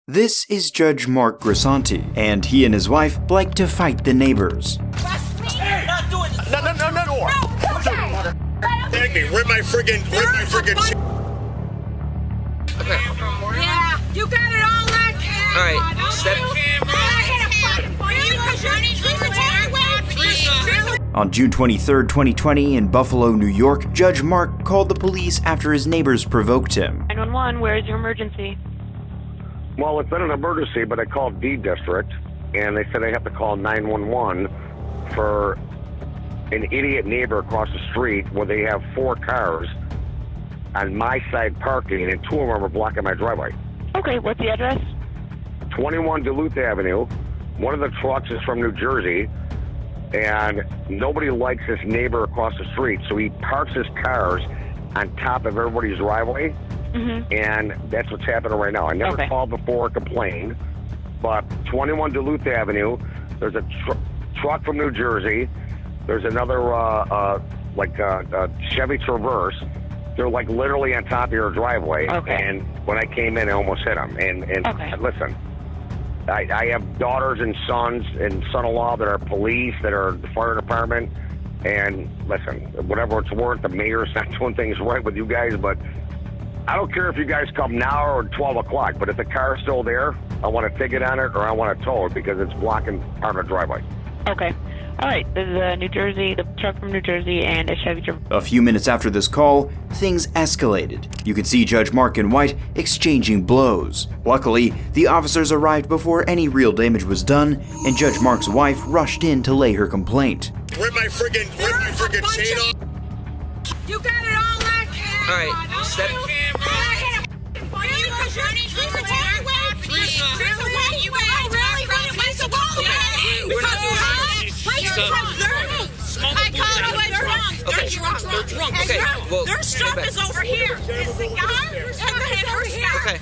This is Judge Mark Grisanti, and he and his wife like to fight the neighbors. Hey, not doing this. No. Thank me. Where's my friggin' Okay. Yeah, you got it all like that. All right, step. On June 23, 2020, in Buffalo, New York, Judge Mark called the police after his neighbors provoked him. 911, where is your emergency? Well, it's been an emergency, but I called D District, and they said I have to call 911 for an idiot neighbor across the street where they have 4 cars on my side parking, and 2 of them are blocking my driveway. Okay, what's the address? 21 Duluth Avenue. One of the trucks is from New Jersey, and nobody likes this neighbor across the street, so he parks his cars on top of everybody's driveway. And that's what's happening right now. I never called before or complained, but 21 Duluth Avenue, there's a truck from New Jersey. There's another Chevy Traverse. They're like literally on top of your driveway. And when I came in, I almost hit them. And listen, I have daughters and sons and son-in-law that are police, that are the fire department. And listen, whatever it's worth, the mayor's not doing things right with you guys, but I don't care if you guys come now or 12 o'clock, but if the car's still there, I want a ticket on it or I want to tow it because it's blocking part of the driveway. Okay. All right. This is New Jersey, the truck from New Jersey, and a Chevy Traverse. A few minutes after this call, things escalated. You could see Judge Mark and White exchanging blows. Luckily, the officers arrived before any real damage was done, and Judge Mark's wife rushed in to lay her complaint. Where's my friggin' chain off? You got it all like that. All right, step. Okay, well, their stuff is over here. Is the car and her stuff? Okay.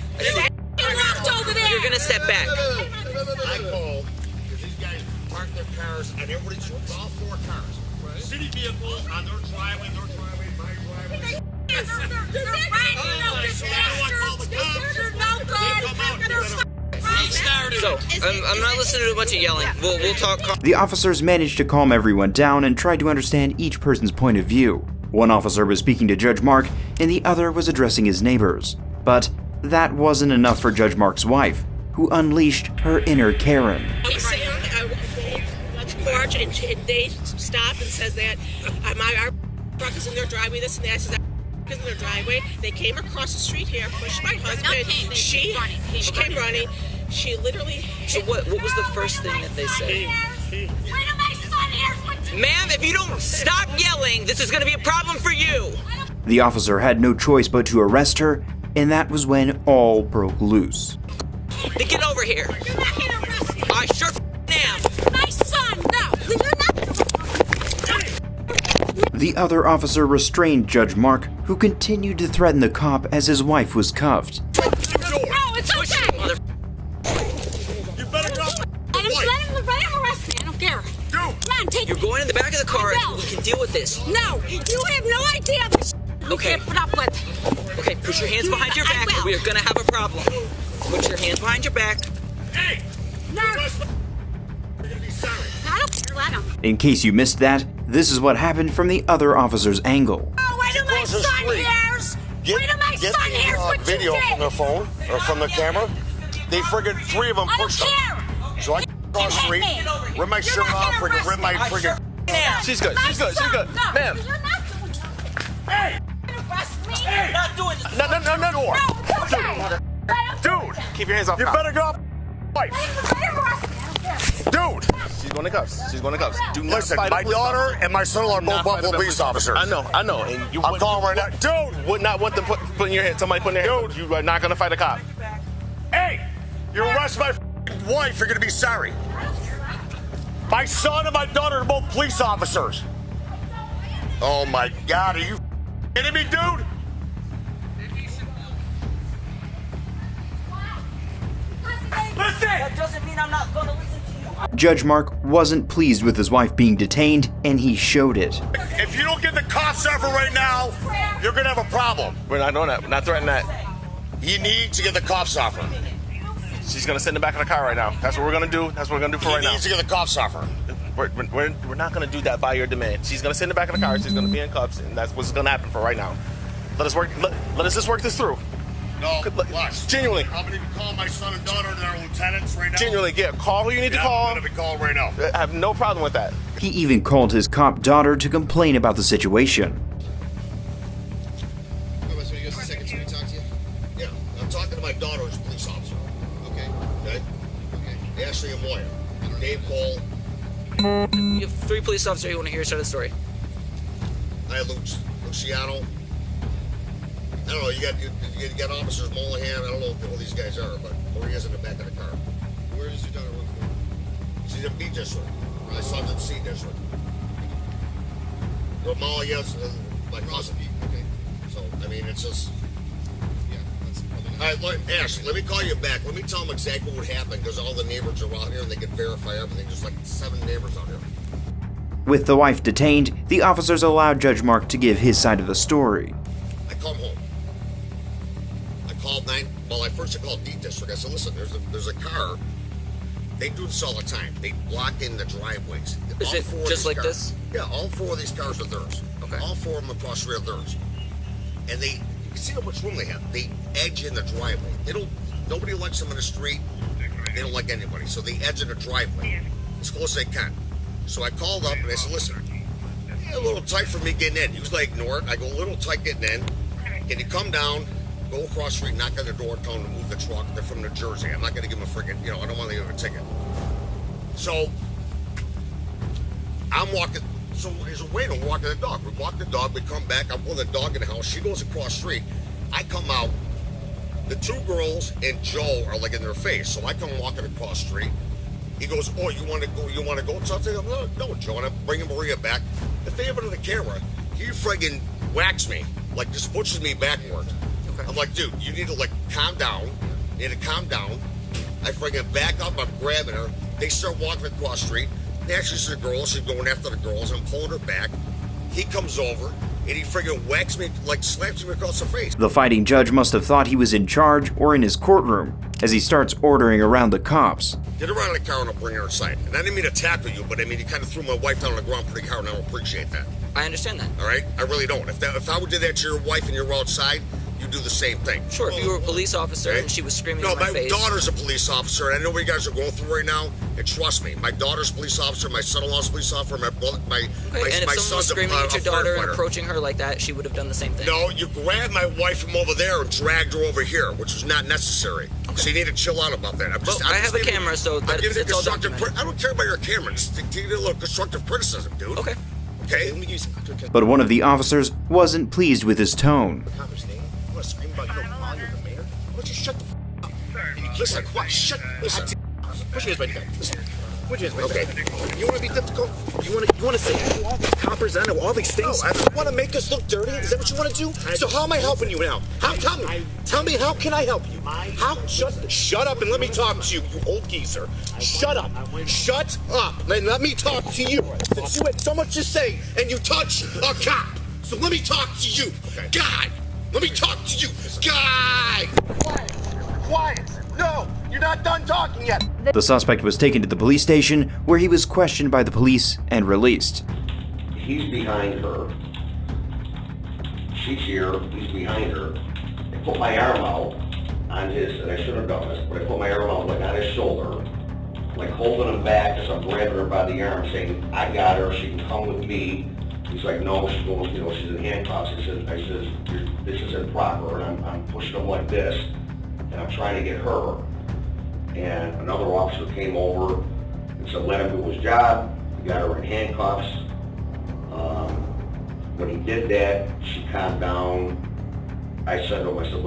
Locked over there. You're gonna step back. I called because these guys parked their cars on everybody's, all 4 cars. City vehicles on their driveway, my driveway. So, I'm not listening to a bunch of yelling. We'll talk. The officers managed to calm everyone down and tried to understand each person's point of view. One officer was speaking to Judge Mark, and the other was addressing his neighbors. But that wasn't enough for Judge Mark's wife, who unleashed her inner Karen. Porch, and they stop and says that our truck is in their driveway, this and that. Says is in their driveway. They came across the street here, pushed my husband. She came running. She literally. So what was the first thing that they said? Ma'am, if you don't stop yelling, this is going to be a problem for you. The officer had no choice but to arrest her, and that was when all broke loose. Then get over here. You're not gonna arrest me. I sure am. My son, no. You're not. The other officer restrained Judge Mark, who continued to threaten the cop as his wife was cuffed. No, it's okay. You better go. Let him arrest me. I don't care. Come on, take You're me. going in the back of the car. We can deal with this. No, you have no idea the you can't put up with. Okay, put your hands behind your back, or we are going to have a problem. Put your hands behind your back. Hey! No. You're gonna be sorry. I don't care. Let him. In case you missed that, this is what happened from the other officer's angle. Oh, wait till my son hears. Wait till my son hears what you video did. from their phone or from the camera. They friggin' 3 of them I don't pushed them. care. So I cross the street, rip my shirt off, rip my friggin'. She's good. My She's good. son, She's good. no, Ma'am. You're not doing Hey! arrest me. You're not doing this. No. No, it's okay. Let him Dude! Keep your hands off. You cop. better go off wife. Let him arrest me. I don't care. Dude! She's going to cuffs. She's going to cuffs. Do not Listen, fight a my police daughter officer. and my son-in-law are Do both not fight a Buffalo police officers. I know. And you I'm would- calling right now. Dude! would not want them putting your hand. Somebody putting their hand. You are not going to fight a cop. Hey! You arrest my wife, you're gonna be sorry. My son and my daughter are both police officers. Oh my God, are you kidding me, dude? Listen! That doesn't mean I'm not going to listen to you. Judge Mark wasn't pleased with his wife being detained, and he showed it. If you don't get the cops over right now, you're gonna have a problem. We're not doing that. We're not threatening that. You need to get the cops off her. She's gonna sit in the back of the car right now. That's what we're gonna do. That's what we're gonna do for right now. He needs to get the cuffs off her. We're not gonna do that by your demand. She's gonna sit in the back of the car. She's gonna be in cuffs, and that's what's gonna happen for right now. Let us just work this through. No, watch. Genuinely. I'm gonna be calling my son and daughter, and they're lieutenants right now. Genuinely, yeah. Call who you need to call. I'm gonna be calling right now. I have no problem with that. He even called his cop daughter to complain about the situation. So you guys a second to talk to you? Yeah, I'm talking to my daughter who's a police officer. Okay. Ashley and Moya. Dave Cole. You have 3 police officers you want to hear start of the story. I Luciano. I don't know, you got officers Molahan, I don't know who these guys are, but Maria's in the back of the car. Where does your daughter work for? She's in B district. My son's in C district. Romalia's my cousin. Okay. So, I mean, it's just... Yeah, that's probably not... All right, look, Ash, let me call you back. Let me tell them exactly what happened, because all the neighbors are out here and they can verify everything. There's like 7 neighbors out here. With the wife detained, the officers allowed Judge Mark to give his side of the story. I come home. I first called D district. I said, listen, there's a car. They do this all the time. They block in the driveways. Is it just like this? Yeah, all 4 of these cars are theirs. Okay. All 4 of them across the street are theirs. And you can see how much room they have. They edge in the driveway. Nobody likes them in the street. They don't like anybody. So they edge in the driveway as close as they can. So I called up and I said, listen, a little tight for me getting in. Usually I ignore it. I go a little tight getting in. Can you come down? Go across the street, knock on the door, tell them to move the truck. They're from New Jersey. I'm not going to give them a freaking, I don't want to give them a ticket. So, I'm walking, so there's a way to walk the dog. We walk the dog, we come back, I'm pulling the dog in the house. She goes across the street. I come out. The 2 girls and Joe are like in their face. So I come walking across the street. He goes, oh, you want to go? So I'm saying, no, Joe, and I'm bringing Maria back. The favor to the camera, he friggin' whacks me, like just pushes me backward. I'm like, dude, you need to calm down. You need to calm down. I friggin' back up, I'm grabbing her. They start walking across the street. Naturally, she's a girl, she's going after the girls. I'm pulling her back. He comes over, and he friggin' whacks me, slaps me across the face. The fighting judge must have thought he was in charge or in his courtroom, as he starts ordering around the cops. Get around in the car and I'll bring her inside. And I didn't mean to tackle you, but I mean, you kind of threw my wife down on the ground pretty hard, and I don't appreciate that. I understand that. All right? I really don't. If I would do that to your wife and you're outside, you do the same thing. Sure, if you were a police officer and she was screaming in my face. No, my daughter's a police officer, and I know what you guys are going through right now, and trust me, my daughter's a police officer, my son-in-law's a police officer, my and if someone was screaming at your daughter and approaching her like that, she would have done the same thing. No, you grabbed my wife from over there and dragged her over here, which was not necessary. Okay. So you need to chill out about that. I have a camera, so it's all documented. I don't care about your camera. Just give it a little constructive criticism, dude. Okay. Okay? But one of the officers wasn't pleased with his tone. You want to scream about your mom or the mayor? Why don't you shut the up? Listen, listen. Put your hands right there. Listen. Put your hands right there. You want to be difficult? You want to say all these coppers, I know all these things? You want to make us look dirty? Is that what you want to do? So how am I helping you now? Tell me, how can I help you? How? Shut up and let me talk to you, you old geezer. Shut up. Shut up and let me talk to you. Since you had so much to say and you touch a cop. So let me talk to you. God. Let me talk to you, guy! Quiet! No! You're not done talking yet! The suspect was taken to the police station, where he was questioned by the police and released. He's behind her. She's here, he's behind her. I put my arm out on his, and I shouldn't have done this, but I put my arm out on his shoulder, holding him back as I'm grabbing her by the arm, saying, I got her, she can come with me. He's like, no, she's going, she's in handcuffs. I said, this is improper, and I'm pushing him like this, and I'm trying to get her. And another officer came over and said, let him do his job. We got her in handcuffs. When he did that, she calmed down. I said to him, listen,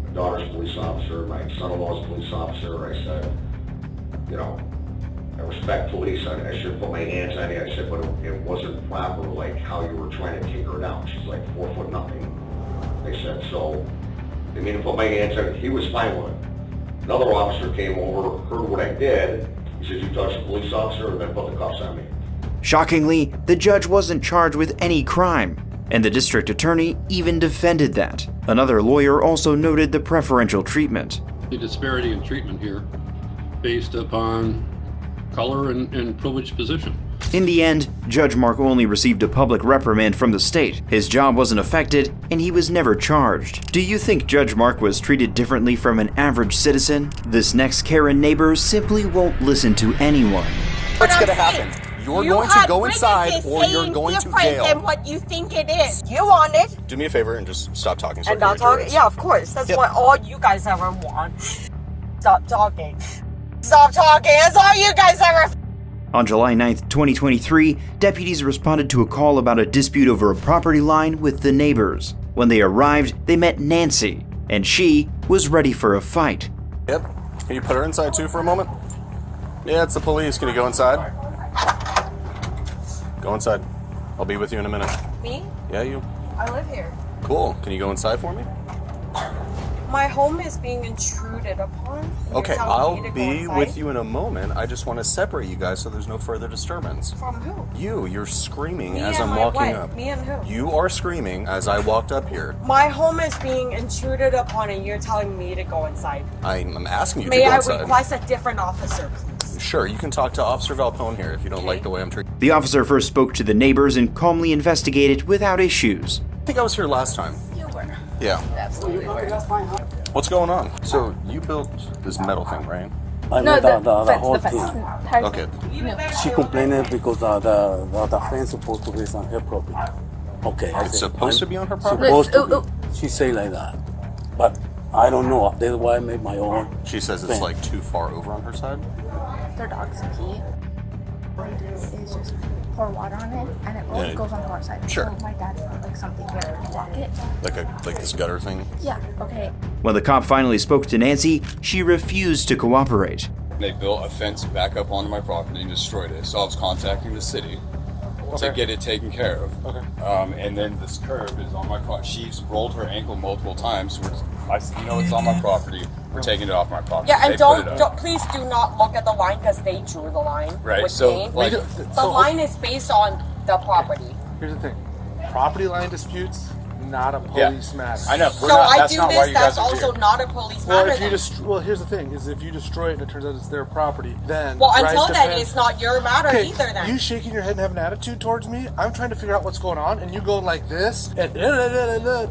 my daughter's a police officer, my son-in-law's a police officer. I said, I respect police. I should put my hands on it. I said, but it wasn't proper, how you were trying to take her down. She's 4 foot nothing. They said, so they made me put my hands on it. He was fine with it. Another officer came over, heard what I did. He said, you touched a police officer, and then put the cuffs on me. Shockingly, the judge wasn't charged with any crime, and the district attorney even defended that. Another lawyer also noted the preferential treatment. the disparity in treatment here based upon color and privileged position. In the end, Judge Mark only received a public reprimand from the state. His job wasn't affected, and he was never charged. Do you think Judge Mark was treated differently from an average citizen? This next Karen Neighbours simply won't listen to anyone. What's going to happen? You're going to go inside or you're going to jail. Than what you think it is. You want it. Do me a favor and just stop talking. And not talking? Yeah, of course. That's what all you guys ever want. Stop talking. Stop talking. That's all you guys ever. On July 9th, 2023, deputies responded to a call about a dispute over a property line with the neighbors. When they arrived, they met Nancy, and she was ready for a fight. Yep. Can you put her inside too for a moment? Yeah, it's the police. Can you go inside? Go inside. I'll be with you in a minute. Me? Yeah, you. I live here. Cool. Can you go inside for me? My home is being intruded upon. Okay, I'll be with you in a moment. I just want to separate you guys so there's no further disturbance. From who? You're screaming Me as and I'm my walking wife. up. Me and who? You are screaming as I walked up here. My home is being intruded upon and you're telling me to go inside. I'm asking you to May go I inside. request a different officer, please? Sure, you can talk to Officer Valpone here if you don't like the way I'm treated. The officer first spoke to the neighbors and calmly investigated without issues. I think I was here last time. You were. Yeah. Absolutely. What's going on? So you built this metal thing, right? I know the whole thing. Okay. She complained because the fence supposed to be on her property. Okay. It's supposed to be on her property? Supposed to be. She say like that. But I don't know. That's why I made my own. She says it's like too far over on her side? Their dogs pee. What we do is just pour water on it, and it always goes on the wrong side. Sure. So my dad's not like something where to block it. Like this gutter thing? Yeah. Okay. When the cop finally spoke to Nancy, she refused to cooperate. They built a fence back up onto my property and destroyed it. So I was contacting the city to get it taken care of. Okay. And then this curb is on my property. She's rolled her ankle multiple times. It's on my property. We're taking it off my property. Yeah, and don't please do not look at the line because they drew the line. Right. So the line is based on the property. Here's the thing: property line disputes, not a police matter. I know. So I do this. That's also not a police matter. Well, here's the thing: is if you destroy it and it turns out it's their property, then until then, it's not your matter either. Then you shaking your head and have an attitude towards me. I'm trying to figure out what's going on, and you go like this and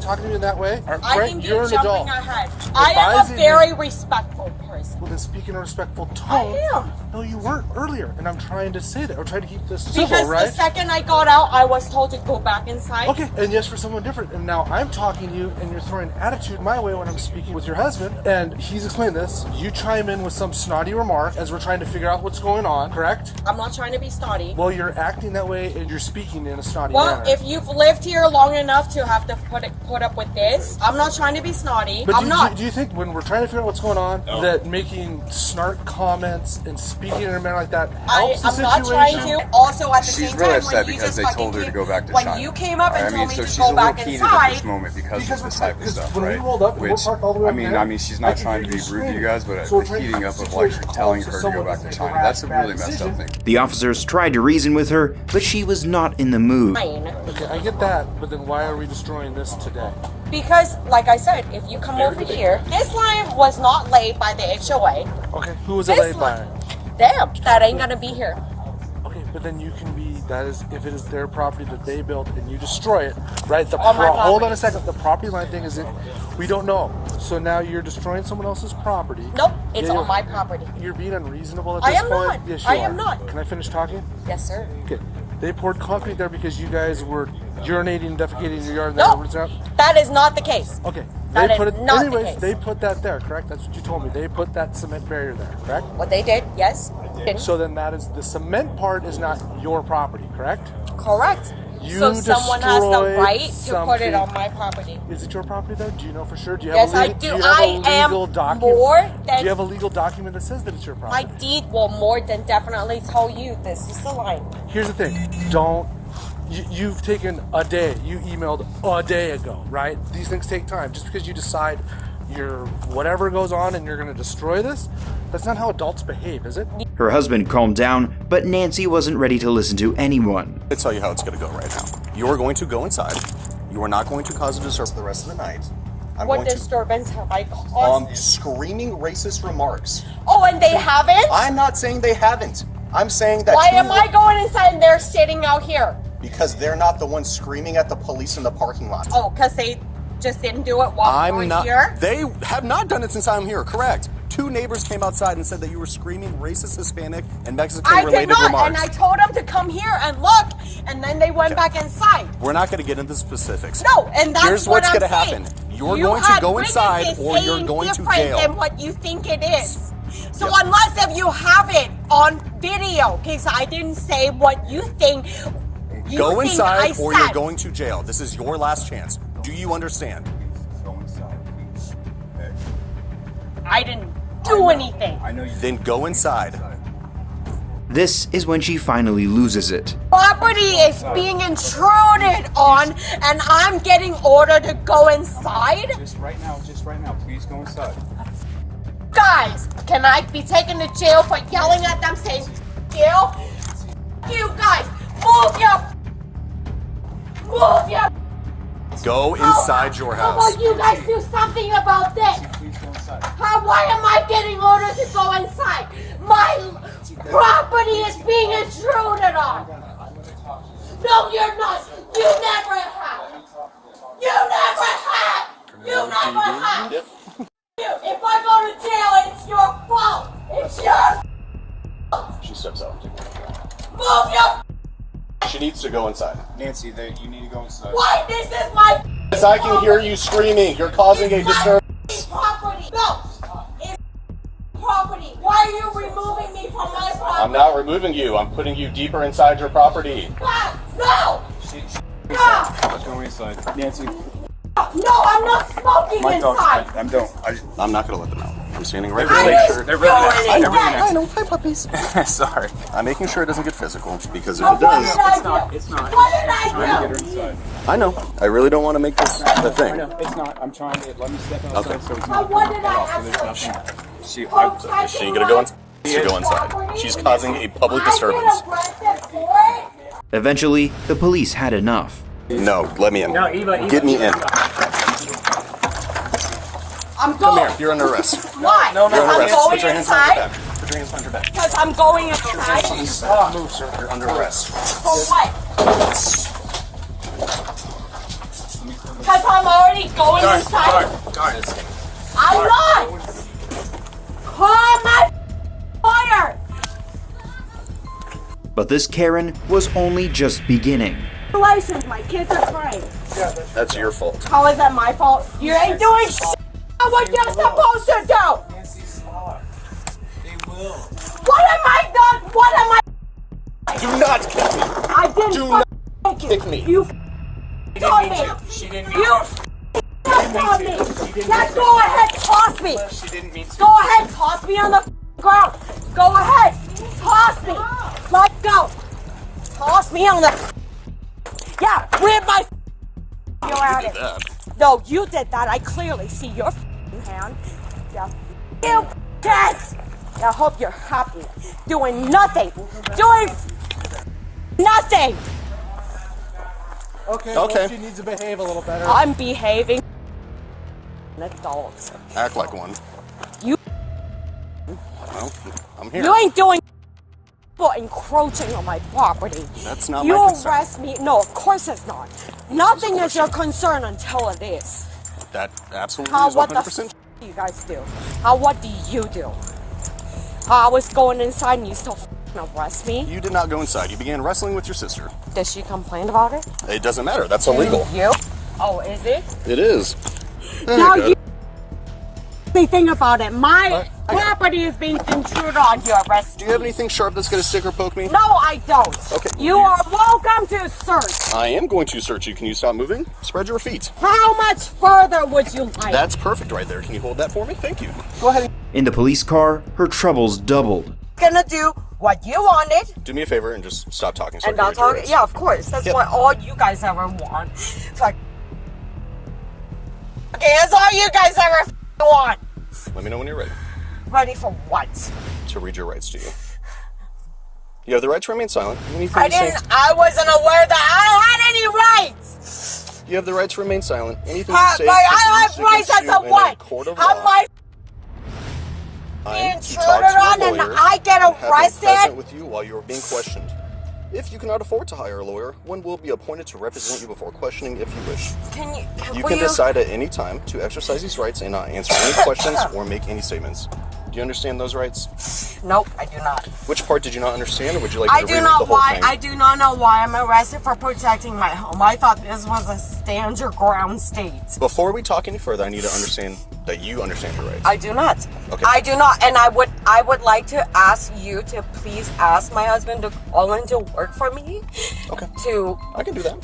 talking to me in that way. I think you're jumping ahead. I am a very respectful person. Well, then speak in a respectful tone. I am. No, you weren't earlier, and I'm trying to say that. I'm trying to keep this civil, because right? The second I got out, I was told to go back inside. Okay, and yes, for someone different. And now I'm talking to you, and you're throwing attitude my way when I'm speaking with your husband, and he's explained this. You chime in with some snotty remark as we're trying to figure out what's going on, correct? I'm not trying to be snotty. Well, you're acting that way, and you're speaking in a snotty manner. Well, if you've lived here long enough to have to put up with this, I'm not trying to be snotty. But I'm do you think when we're trying to figure out what's going on, that making snark comments and speaking in a manner like that helps the situation? I'm not trying to. Also, at the She's same really time, upset when you because just they told her to go back to when China. you came up and told me she's to go a back little inside, at this moment because of this type of stuff, right? We rolled up, Which, parked all the way up there. I mean, she's not trying to be rude to you guys, but the heating up of like telling her to go back to China, that's a really messed up thing. The officers tried to reason with her, but she was not in the mood. Okay, I get that, but then why are we destroying this today? Because, like I said, if you come over here, this line was not laid by the HOA. Okay, who was it laid by? Them. That ain't gonna be here. Okay, but then you can be, that is, if it is their property that they built and you destroy it, right? Hold on a second, the property line thing is, we don't know. So now you're destroying someone else's property. Nope, it's on my property. You're being unreasonable at this point? I am not. Yes, you I are. am not. Can I finish talking? Yes, sir. Okay. They poured concrete there because you guys were urinating and defecating in your yard. No, that is not the case. Okay. That is not the case. They put that there, correct? That's what you told me. They put that cement barrier there, correct? What they did, yes. So then that is, the cement part is not your property, correct? Correct. So someone has the right to put it on my property. Is it your property though? Do you know for sure? Do you Yes, have I do. I am more than... Do you have a legal document that says that it's your property? My deed will more than definitely tell you this is the line. Here's the thing. You've taken a day. You emailed a day ago, right? These things take time. Just because you decide whatever goes on and you're going to destroy this, that's not how adults behave, is it? Her husband calmed down, but Nancy wasn't ready to listen to anyone. I'll tell you how it's going to go right now. You are going to go inside. You are not going to cause a disturbance for the rest of the night. What disturbance have I caused? Screaming racist remarks. Oh, and they haven't? I'm not saying they haven't. I'm saying that. Why am I going inside and they're sitting out here? Because they're not the ones screaming at the police in the parking lot. Oh, because they just didn't do it while we were here? They have not done it since I'm here, correct. 2 neighbors came outside and said that you were screaming racist Hispanic and Mexican-related remarks. I did not, and I told them to come here and look, and then they went back inside. We're not going to get into specifics. No, and that's Here's what what's I'm going to saying. happen. You're going to go inside or you're going to jail. Different than what you think it is. So unless if you have it on video, because I didn't say what you think. Go inside or you're going to jail. This is your last chance. Do you understand? Go inside, please. Okay. I didn't do anything. I know you. Then go inside. This is when she finally loses it. Property is being intruded on, and I'm getting ordered to go inside? Just right now, please go inside. Guys, can I be taken to jail for yelling at them saying, "Jail"? You guys, move your... Go inside your house. How about you guys do something about this? Why am I getting orders to go inside? My property is being intruded on. No, you're not. You never have. You never have. You never have. If I go to jail, it's your fault. It's your fault. She steps out. Move your... She needs to go inside. Nancy, you need to go inside. Why? This is my... Because I can hear you screaming. You're causing a disturbance. Property. No. It's property. Why are you removing me from my property? I'm not removing you. I'm putting you deeper inside your property. No. Go inside. Nancy. No, I'm not smoking inside. I'm not going to let them out. I'm standing right I there. didn't They're really nice. do They're really anything. I know. Hi, puppies. Sorry. I'm making sure it doesn't get physical because if But it what does, did I do? It's not. What did I Get her do? inside. I know. I really don't want to make this the thing. I know. It's not. I'm trying to. Let me step outside Okay. so it's But not. what did I There's actually nothing. She going to go inside? She go inside. She's causing a public disturbance. Eventually, the police had enough. No, let me in. No, Eva. Get me in. I'm Come going. here. You're under arrest. Why? You're under I'm arrest. going Put your hands behind your inside. back. Put your hands behind your back. Because I'm going inside. Move, sir. You're under arrest. For what? Because I'm already going inside. I'm not. Call my lawyer. But this Karen was only just beginning. Congratulations, my kids are crying. That's your fault. How is that my fault? You ain't doing shit. What you're supposed to do. Nancy, stop. They will. What am I done? What am I? Do not kick me. I didn't. Do not kick kick me. You told me. She didn't mean You on me. Now go ahead, toss me. She didn't mean to. Go ahead, toss me on the ground. Go ahead, toss me. Let go. Toss me on the. Yeah, rip my. You're at it. No, you did that. I clearly see your hand. Yeah. You kids. I hope you're happy. Doing nothing. Doing nothing. Okay. Okay. Well, she needs to behave a little better. I'm behaving. An adult. Act like one. You. Well, I'm here. You ain't doing. People encroaching on my property. That's not you my concern. arrest me. No, of course it's not. Nothing is your concern until it is. That absolutely How? is What the 100%. do you guys do? How? What do you do? I was going inside and you still arrest me? You did not go inside. You began wrestling with your sister. Did she complain about it? It doesn't matter. That's illegal. You? Oh, is it? It is. Now you think about it. My property is being intruded on. You arrest. Do you have anything sharp that's going to stick or poke me? No, I don't. Okay. You are welcome to search. I am going to search you. Can you stop moving? Spread your feet. How much further would you like? That's perfect right there. Can you hold that for me? Thank you. Go ahead. In the police car, her troubles doubled. Gonna do what you wanted. Do me a favor and just stop talking. So And not talking. Yeah, of course. That's what all you guys ever want. It's like, okay, that's all you guys ever want. Let me know when you're ready. Ready for what? To read your rights to you. You have the right to remain silent. Anything I to say- didn't. I wasn't aware that I had any rights. You have the right to remain silent. Anything I you say have rights as a what? How my being intruded on and I get arrested? Present with you while you are being questioned. If you cannot afford to hire a lawyer, one will be appointed to represent you before questioning if you wish. You can decide at any time to exercise these rights and not answer any questions or make any statements. Do you understand those rights? Nope, I do not. Which part did you not understand, or would you like me to reread the whole thing? I do not know why I'm arrested for protecting my home. I thought this was a stand your ground state. Before we talk any further, I need to understand that you understand your rights. I do not. Okay. I do not, and I would like to ask you to please ask my husband to call in to work for me. Okay. I can do that.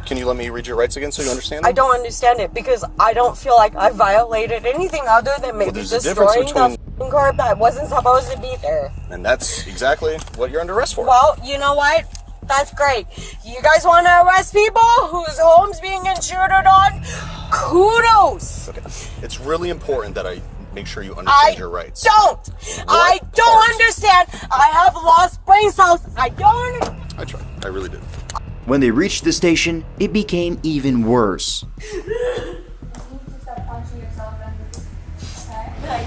Can you let me read your rights again so you understand them? I don't understand it because I don't feel like I violated anything other than maybe destroying the curb that wasn't supposed to be there. And that's exactly what you're under arrest for. Well, you know what? That's great. You guys want to arrest people whose home's being intruded on? Kudos. Okay. It's really important that I make sure you understand your rights. I don't understand. I have lost brain cells. I don't. I tried. I really did. When they reached the station, it became even worse. I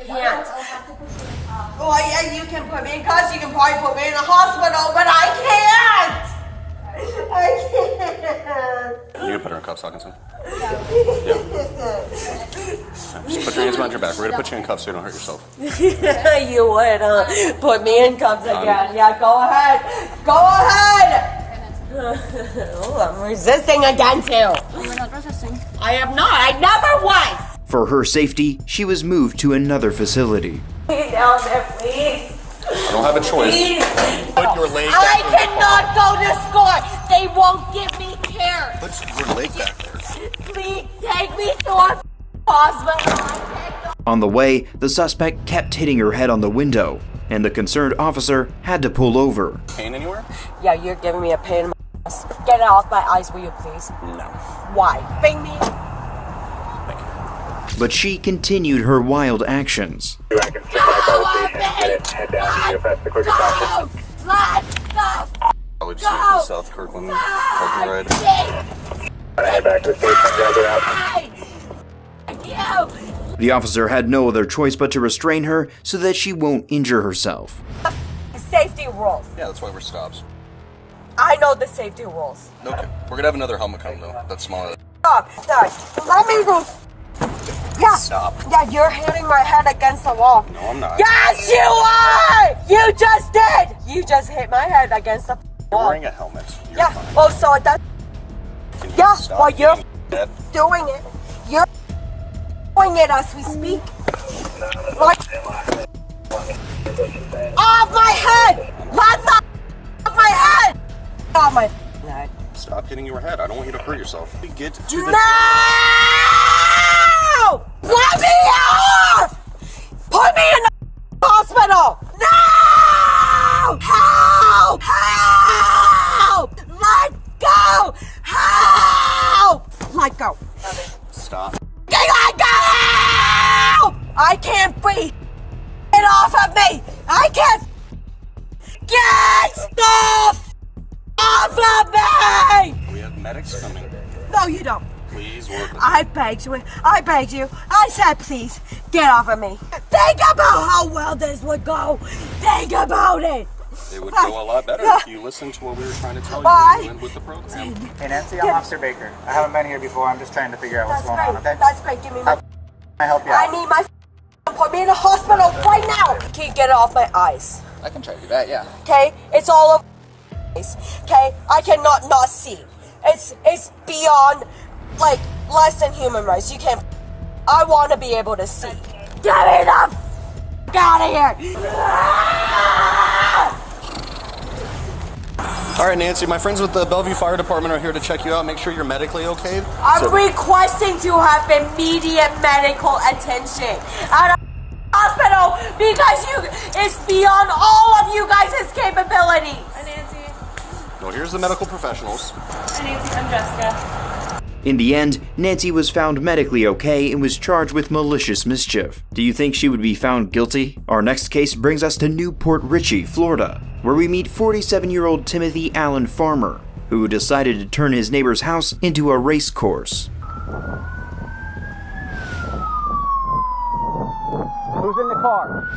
can't. Well, yeah, you can put me in cuffs, you can probably put me in a hospital, but I can't! You can put her in cuffs, Hawkinson. Yeah. Just put your hands behind your back. We're going to put you in cuffs so you don't hurt yourself. You would, put me in cuffs again. Yeah, go ahead. Go ahead! Oh, I'm resisting again, too. We're not resisting. I am not. I never was! For her safety, she was moved to another facility. Get down there, please. I don't have a choice. Please. Put your leg back. I cannot go to school. They won't give me care. Put your leg back there. Please take me to a hospital. On the way, the suspect kept hitting her head on the window, and the concerned officer had to pull over. Pain anywhere? Yeah, you're giving me a pain in my ass. Get it off my eyes, will you please? No. Why? Bring me. But she continued her wild actions. Let's go! College Station, South Kirkland, parking ride. Head back to the station, The officer had no other choice but to restrain her so that she won't injure herself. Safety rules. Yeah, that's why we're stops. I know the safety rules. Okay. We're gonna have another helmet come though. That's smaller. Stop. Let me go. Yeah. Stop. Yeah, you're hitting my head against the wall. No, I'm not. Yes, you are! You just did! You just hit my head against the wall. You're wearing a helmet. You're fine. Oh, so that... Yeah, well, you're doing it. You're doing it as we speak. Like... Off my head! Let the... Off my head! Off my head. Stop hitting your head. I don't want you to hurt yourself. We get to the... No! Let me off! Put me in the hospital! No! Help! Help! Let go! Help! Let go. Stop. Let go! I can't breathe. Get off of me! I can't... Get the off of me! We have medics coming. No, you don't. Please work with me. I begged you. I begged you. I said, please, get off of me. Think about how well this would go. Think about it. It would go a lot better if you listened to what we were trying to tell you when you went with the program. Hey Nancy, I'm Officer Baker. I haven't been here before. I'm just trying to figure out what's going on, okay? That's great. Give me my... How can I help you out? I need my... Put me in a hospital right now. Can you get it off my eyes? I can try to do that, yeah. Okay? It's all over my eyes. Okay? I cannot not see. It's beyond... like, less than human rights. You can't... I want to be able to see. Get me the f*** out of here! Alright, Nancy, my friends with the Bellevue Fire Department are here to check you out, make sure you're medically okay. I'm requesting to have immediate medical attention at a hospital because it's beyond all of you guys' capabilities. Hi, Nancy. Well, here's the medical professionals. Hi, Nancy. I'm Jessica. In the end, Nancy was found medically okay and was charged with malicious mischief. Do you think she would be found guilty? Our next case brings us to Newport Richey, Florida, where we meet 47-year-old Timothy Allen Farmer. who decided to turn his neighbor's house into a race course. Who's in the car?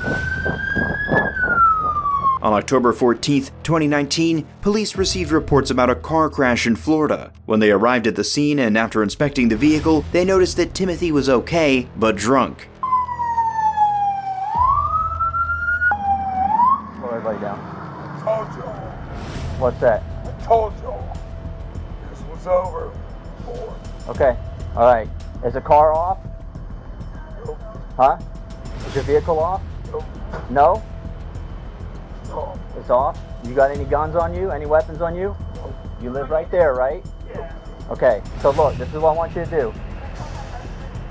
On October 14th, 2019, police received reports about a car crash in Florida. When they arrived at the scene and after inspecting the vehicle, they noticed that Timothy was okay, but drunk. Slow everybody down. Told you. What's that? I told you. This was over before. Okay. All right. Is the car off? Nope. Huh? Is your vehicle off? Nope. No? No. It's off? You got any guns on you? Any weapons on you? Nope. You live right there, right? Yeah. Okay. So look, this is what I want you to do.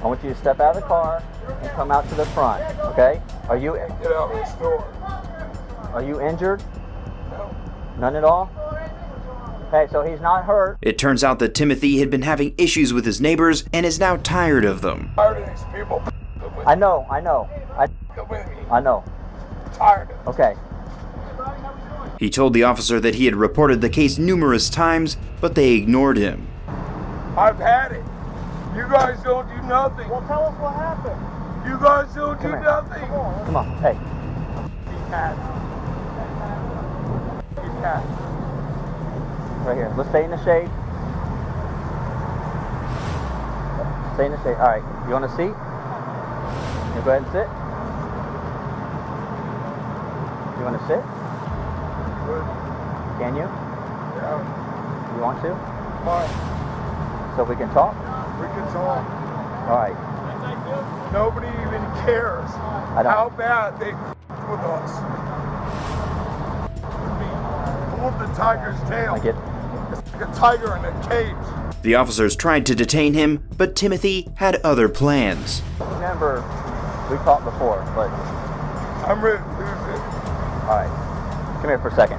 I want you to step out of the car and come out to the front. Okay? Are you? Get out of the store. Are you injured? No. None at all? Okay, so he's not hurt. It turns out that Timothy had been having issues with his neighbors and is now tired of them. Tired of these people. I know. Come with me. I know. Tired of Okay. He told the officer that he had reported the case numerous times, but they ignored him. I've had it. You guys don't do nothing. Well, tell us what happened. You guys don't do here. nothing. Come on. Hey. Right here. Let's stay in the shade. Stay in the shade. All right. You want a seat? You go ahead and sit. You want to sit? Can you? Yeah. You want to? Fine. So we can talk? We can talk. All right. Nobody even cares how bad they with us. I want the tiger's tail. I get it. It's like a tiger in a cage. The officers tried to detain him, but Timothy had other plans. Remember, we talked before, but... I'm ready to lose it. All right. Come here for a second.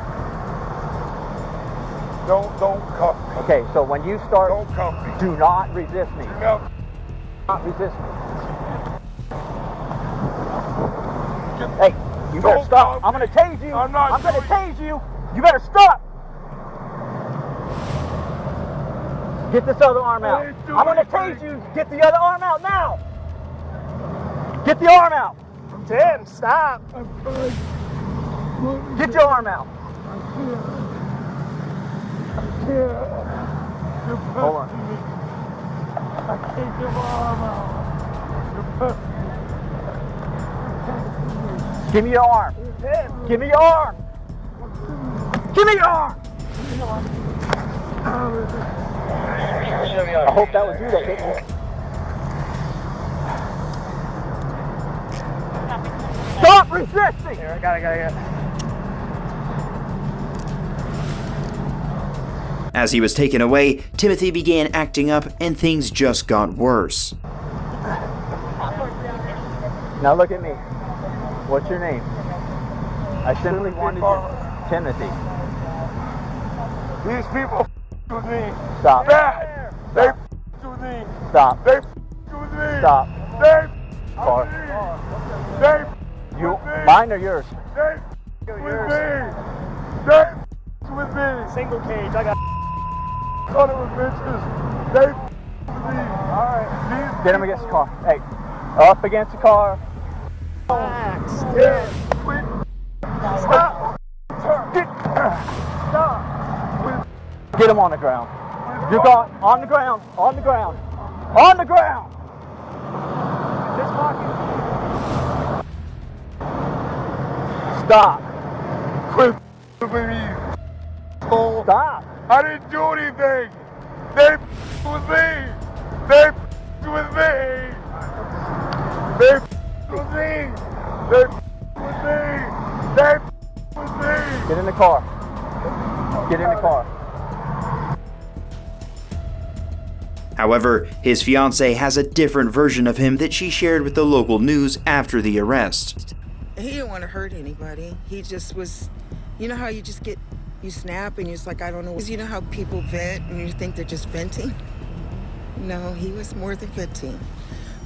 Don't cuff me. Okay, so when you start... Don't cuff me. Do not resist me. No. Not resist me. Hey, you better stop. I'm going to tase you. I'm going to tase you. You better stop. Get this other arm out. I'm going to tase you. Get the other arm out now. Get the arm out. Tim, stop. Get your arm out. Hold on. I can't get my arm out. Give me your arm. Give me your arm. Give me your arm. I hope that was you that hit me. Stop resisting! Here, I got it. As he was taken away, Timothy began acting up and things just got worse. Now look at me. What's your name? I simply wanted you... Timothy. These people with me. Stop. Bad. They with me. Stop. They with me. Stop. They Car. They You, mine or yours? They with me. They with me. Single cage. I got. Son of a bitches. They with me. Alright. Get him against the car. Hey. Up against the car. Relax. Yeah. Stop. Stop. Get him on the ground. You're gone. On the ground. On the ground. On the ground. This pocket. Stop. Quit with me. Stop. I didn't do anything. They with me. They with me. They with me. They with me. They with me. Get in the car. Get in the car. However, his fiancée has a different version of him that she shared with the local news after the arrest. He didn't want to hurt anybody. He just was, you know how you just you snap and you're just like, I don't know. You know how people vent and you think they're just venting? No, he was more than venting.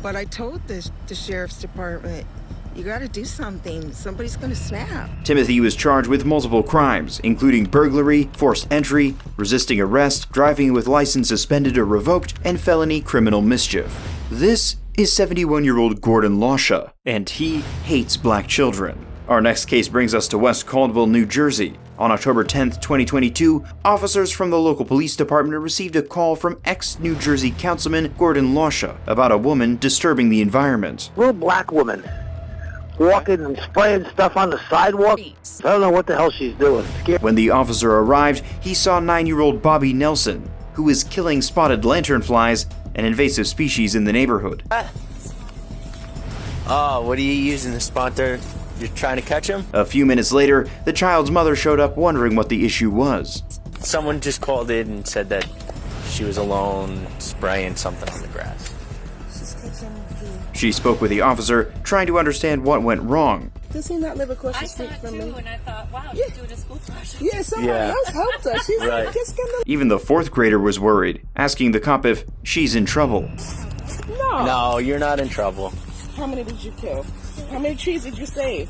But I told the sheriff's department, You gotta do something. Somebody's gonna snap. Timothy was charged with multiple crimes, including burglary, forced entry, resisting arrest, driving with license suspended or revoked, and felony criminal mischief. This is 71-year-old Gordon Lasha, and he hates black children. Our next case brings us to West Caldwell, New Jersey. On October 10th, 2022, officers from the local police department received a call from ex-New Jersey councilman Gordon Lasha about a woman disturbing the environment. Little black woman walking and spraying stuff on the sidewalk. I don't know what the hell she's doing. When the officer arrived, he saw 9-year-old Bobby Nelson, who was killing spotted lanternflies, an invasive species in the neighborhood. Oh, what are you using, the spawner? You're trying to catch him? A few minutes later, the child's mother showed up wondering what the issue was. Someone just called in and said that she was alone spraying something on the grass. She spoke with the officer, trying to understand what went wrong. Does he not live across the street from me? And I thought, wow, she's doing a school project. Yeah, somebody else helped her. She's right. Even the 4th grader was worried, asking the cop if she's in trouble. No, you're not in trouble. How many did you kill? How many trees did you save?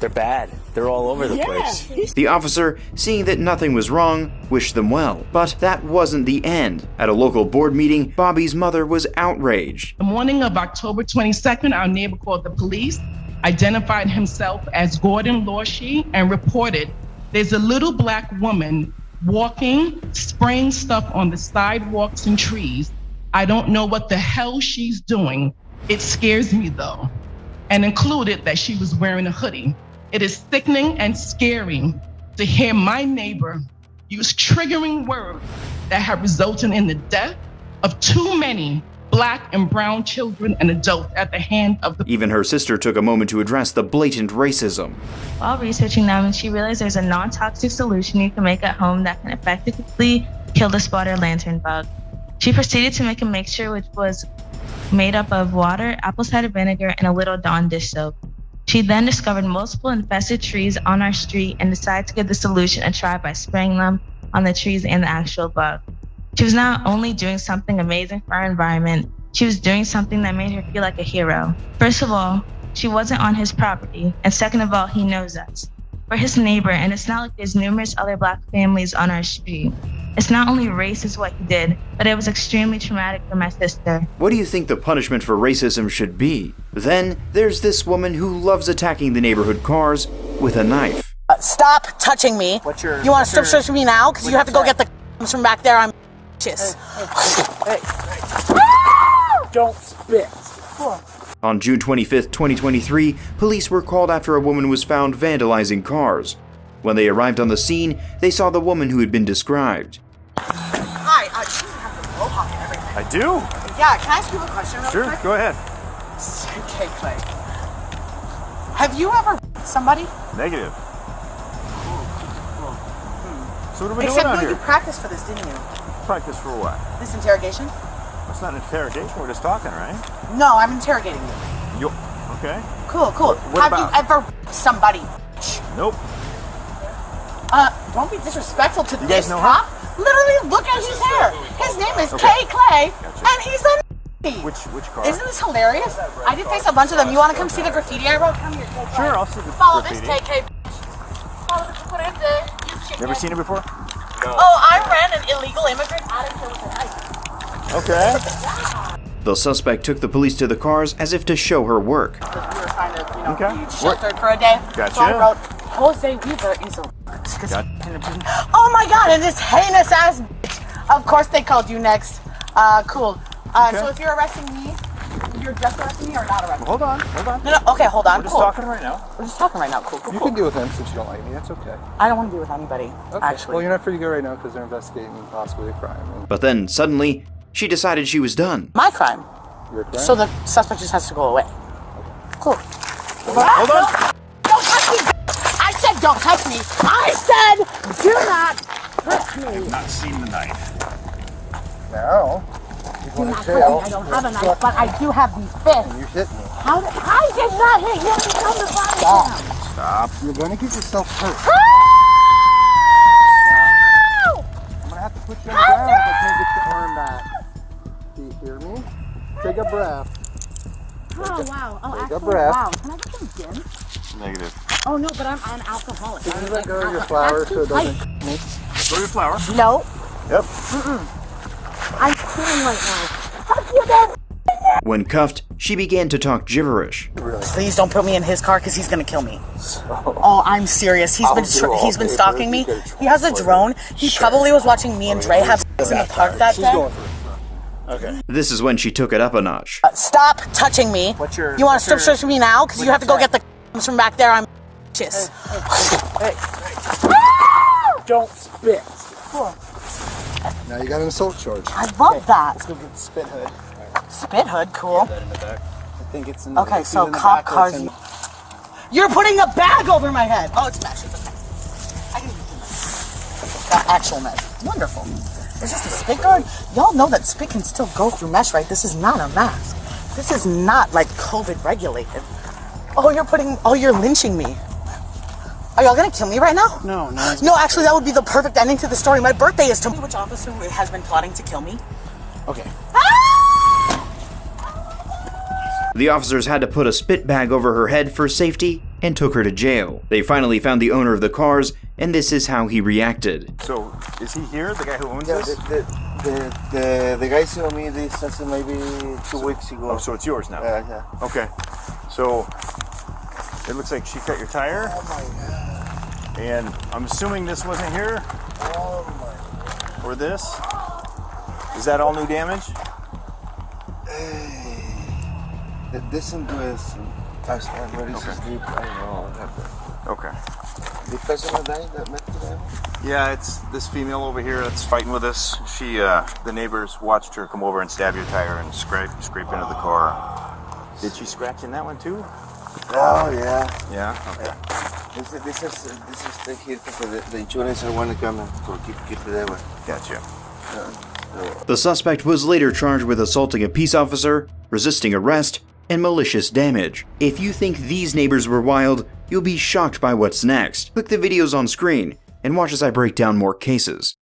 They're bad. They're all over the place. The officer, seeing that nothing was wrong, wished them well. But that wasn't the end. At a local board meeting, Bobby's mother was outraged. The morning of October 22nd, our neighbor called the police, identified himself as Gordon Lasha, and reported there's a little black woman walking, spraying stuff on the sidewalks and trees. I don't know what the hell she's doing. It scares me though. And included that she was wearing a hoodie. It is sickening and scary to hear my neighbor use triggering words that have resulted in the death of too many black and brown children and adults at the hand of the... Even her sister took a moment to address the blatant racism. While researching them, she realized there's a non-toxic solution you can make at home that can effectively kill the spotted lantern bug. She proceeded to make a mixture which was made up of water, apple cider vinegar, and a little Dawn dish soap. She then discovered multiple infested trees on our street and decided to give the solution a try by spraying them on the trees and the actual bug. She was not only doing something amazing for our environment, she was doing something that made her feel like a hero. First of all, she wasn't on his property, and second of all, he knows us. We're his neighbor, and it's not like there's numerous other black families on our street. It's not only racist what he did, but it was extremely traumatic for my sister. What do you think the punishment for racism should be? Then there's this woman who loves attacking the neighborhood cars with a knife. Stop touching me. You want to strip search me now? Because you have to go get the from back there. I'm Hey. Don't spit. On June 25th, 2023, police were called after a woman was found vandalizing cars. When they arrived on the scene, they saw the woman who had been described. Hi, you have the mohawk and everything. I do? Yeah, can I ask you a question real quick? Sure, go ahead. Okay, Clay. Have you ever somebody? Negative. So what are we doing Except out you here? practiced for this, didn't you? Practice for what? This interrogation? It's not an interrogation, we're just talking, right? No, I'm interrogating you. Okay. Cool. What Have about? you ever somebody? Nope. Don't be disrespectful to You this guys know cop. Literally, look at his hair. His name is Kay Clay, and he's a Which car? Isn't this hilarious? I did face a bunch of them. You want to come see the graffiti I wrote? Come here, Kay Clay. Sure, I'll see the Follow graffiti. this, KK. Follow this, put it there. Never seen it before? No. Oh, I ran an illegal immigrant out of here with a knife. Okay. The suspect took the police to the cars as if to show her work. We were kind of, Okay. sheltered for a day. Gotcha. So I wrote, Jose Weaver is a... Oh my God, and this heinous ass bitch. Of course they called you next. Cool. Okay. So if you're arresting me, you're just arresting me or not arresting me? Hold on. No, okay, hold on. We're just cool. talking right now. We're just talking right now. Cool. You can deal with him since you don't like me. That's okay. I don't want to deal with anybody, Okay. actually. Well, you're not free to go right now because they're investigating possibly a crime. But then, suddenly, she decided she was done. My crime. Your crime? So the suspect just has to go away. Cool. Hold on. Don't touch me! I said don't touch me! I said do not touch me! I've not seen the knife. Now, you're going to jail. I don't have a knife, but I do have these fists. And you hit me. I did not hit you! You told me Stop. Stop. You're going to get yourself hurt. I'm going to have to put you on the ground if I can't get your arm back. Do you hear me? Take a breath. Oh, wow. Oh, actually, breath. wow. Can I get some gin? Negative. Oh, no, but I'm an alcoholic. Can you let go of your flower so it doesn't mix? Throw your flower. No. Yep. I'm kidding right now. Fuck you, then. When cuffed, she began to talk gibberish. Please don't put me in his car because he's gonna kill me. Oh, I'm serious. He's been stalking me. He has a drone. He probably was watching me and Dre have sex in the park that day. Okay. This is when she took it up a notch. Stop touching me. You want to strip search me now? Because you have to go get the from back there. I'm bitches. Hey. Don't spit. Now you got an assault charge. I love that. Let's go get the spit hood. Spit hood, cool. That in the back. I think it's in the Okay, so cop cars. You're putting a bag over my head. Oh, it's mesh. It's okay. I can use that actual mesh. Wonderful. It's just a spit guard. Y'all know that spit can still go through mesh, right? This is not a mask. This is not like COVID regulated. Oh, you're lynching me. Are y'all gonna kill me right now? No. No, actually, that would be the perfect ending to the story. My birthday is tomorrow. Which officer has been plotting to kill me? Okay. The officers had to put a spit bag over her head for safety and took her to jail. They finally found the owner of the cars, and this is how he reacted. So, is he here, the guy who owns this? The guy showed me this maybe 2 weeks ago. Oh, so it's yours now? Yeah. Okay. So, it looks like she cut your tire. Oh my God. And I'm assuming this wasn't here? Oh my. Or this? Is that all new damage? This one was where is his deep? I don't know. Okay. The person that met them? Yeah, it's this female over here that's fighting with us. She, the neighbors watched her come over and stab your tire and scrape into the car. Did she scratch in that one too? Oh yeah. Yeah. Okay. This is the here for the insurance. I want to come and keep it that way. Gotcha. The suspect was later charged with assaulting a peace officer, resisting arrest, and malicious damage. If you think these neighbors were wild, you'll be shocked by what's next. Click the videos on screen and watch as I break down more cases.